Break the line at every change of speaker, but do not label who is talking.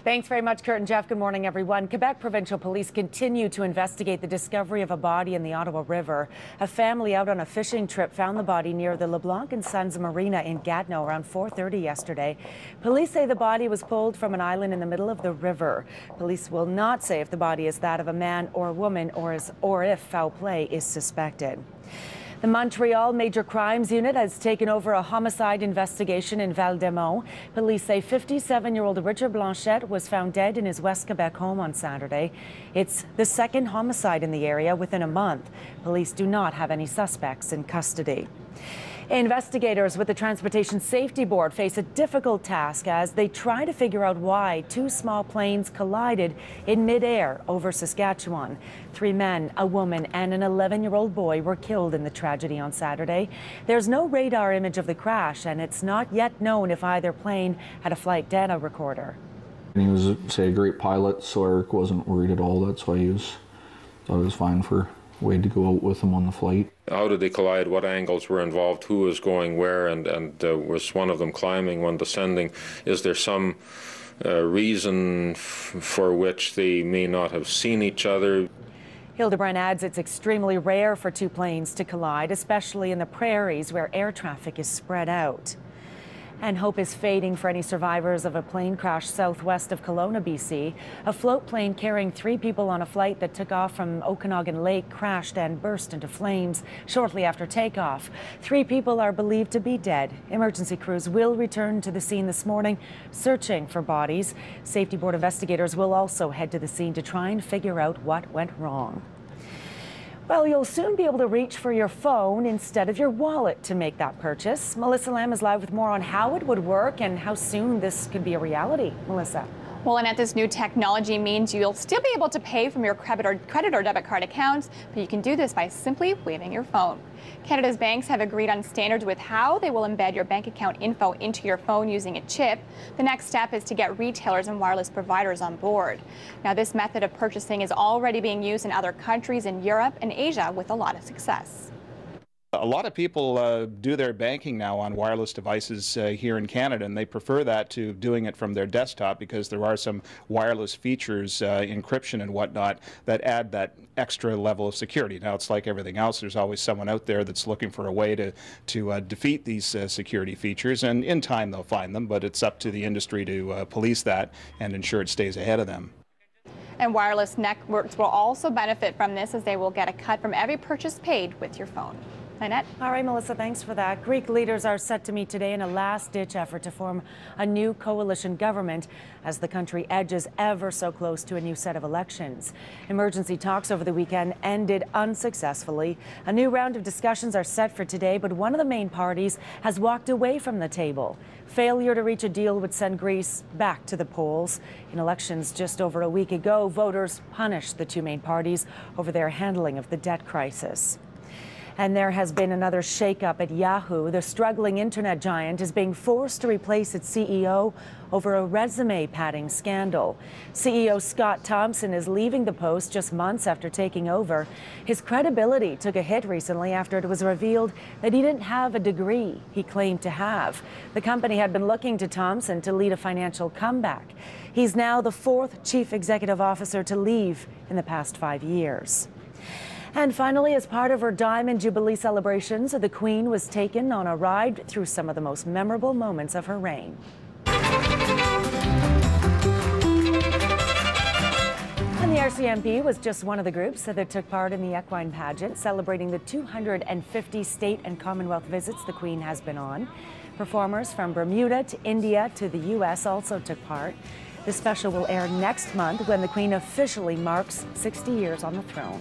Thanks very much, Kurt and Jeff. Good morning, everyone. Quebec Provincial Police continue to investigate the discovery of a body in the Ottawa River. A family out on a fishing trip found the body near the LeBlanc and Sons Marina in Gatineau around 4:30 yesterday. Police say the body was pulled from an island in the middle of the river. Police will not say if the body is that of a man or a woman or if foul play is suspected. The Montreal Major Crimes Unit has taken over a homicide investigation in Val-des-Monts. Police say 57-year-old Richard Blanchette was found dead in his West Quebec home on Saturday. It's the second homicide in the area within a month. Police do not have any suspects in custody. Investigators with the Transportation Safety Board face a difficult task as they try to figure out why two small planes collided in midair over Saskatchewan. 3 men, a woman, and an 11-year-old boy were killed in the tragedy on Saturday. There's no radar image of the crash, and it's not yet known if either plane had a flight data recorder.
He was, say, a great pilot, so Eric wasn't worried at all. That's why thought it was fine for Wade to go out with him on the flight.
How did they collide? What angles were involved? Who was going where? And was one of them climbing, one descending? Is there some reason for which they may not have seen each other?
Hildebrand adds it's extremely rare for two planes to collide, especially in the prairies where air traffic is spread out. And hope is fading for any survivors of a plane crash southwest of Kelowna, BC. A float plane carrying 3 people on a flight that took off from Okanagan Lake crashed and burst into flames shortly after takeoff. 3 people are believed to be dead. Emergency crews will return to the scene this morning, searching for bodies. Safety Board investigators will also head to the scene to try and figure out what went wrong. Well, you'll soon be able to reach for your phone instead of your wallet to make that purchase. Melissa Lamb is live with more on how it would work and how soon this could be a reality. Melissa.
Well, Annette, this new technology means you'll still be able to pay from your credit or debit card accounts, but you can do this by simply waving your phone. Canada's banks have agreed on standards with how they will embed your bank account info into your phone using a chip. The next step is to get retailers and wireless providers on board. Now, this method of purchasing is already being used in other countries in Europe and Asia with a lot of success.
A lot of people do their banking now on wireless devices here in Canada, and they prefer that to doing it from their desktop because there are some wireless features, encryption and whatnot, that add that extra level of security. Now, it's like everything else. There's always someone out there that's looking for a way to defeat these security features, and in time they'll find them, but it's up to the industry to police that and ensure it stays ahead of them.
And wireless networks will also benefit from this as they will get a cut from every purchase paid with your phone. Annette?
All right, Melissa, thanks for that. Greek leaders are set to meet today in a last-ditch effort to form a new coalition government as the country edges ever so close to a new set of elections. Emergency talks over the weekend ended unsuccessfully. A new round of discussions are set for today, but one of the main parties has walked away from the table. Failure to reach a deal would send Greece back to the polls. In elections just over a week ago, voters punished the two main parties over their handling of the debt crisis. And there has been another shakeup at Yahoo. The struggling internet giant is being forced to replace its CEO over a resume padding scandal. CEO Scott Thompson is leaving the post just months after taking over. His credibility took a hit recently after it was revealed that he didn't have a degree he claimed to have. The company had been looking to Thompson to lead a financial comeback. He's now the 4th chief executive officer to leave in the past 5 years. And finally, as part of her Diamond Jubilee celebrations, the Queen was taken on a ride through some of the most memorable moments of her reign. And the RCMP was just one of the groups that took part in the equine pageant, celebrating the 250 state and Commonwealth visits the Queen has been on. Performers from Bermuda to India to the U.S. also took part. The special will air next month when the Queen officially marks 60 years on the throne.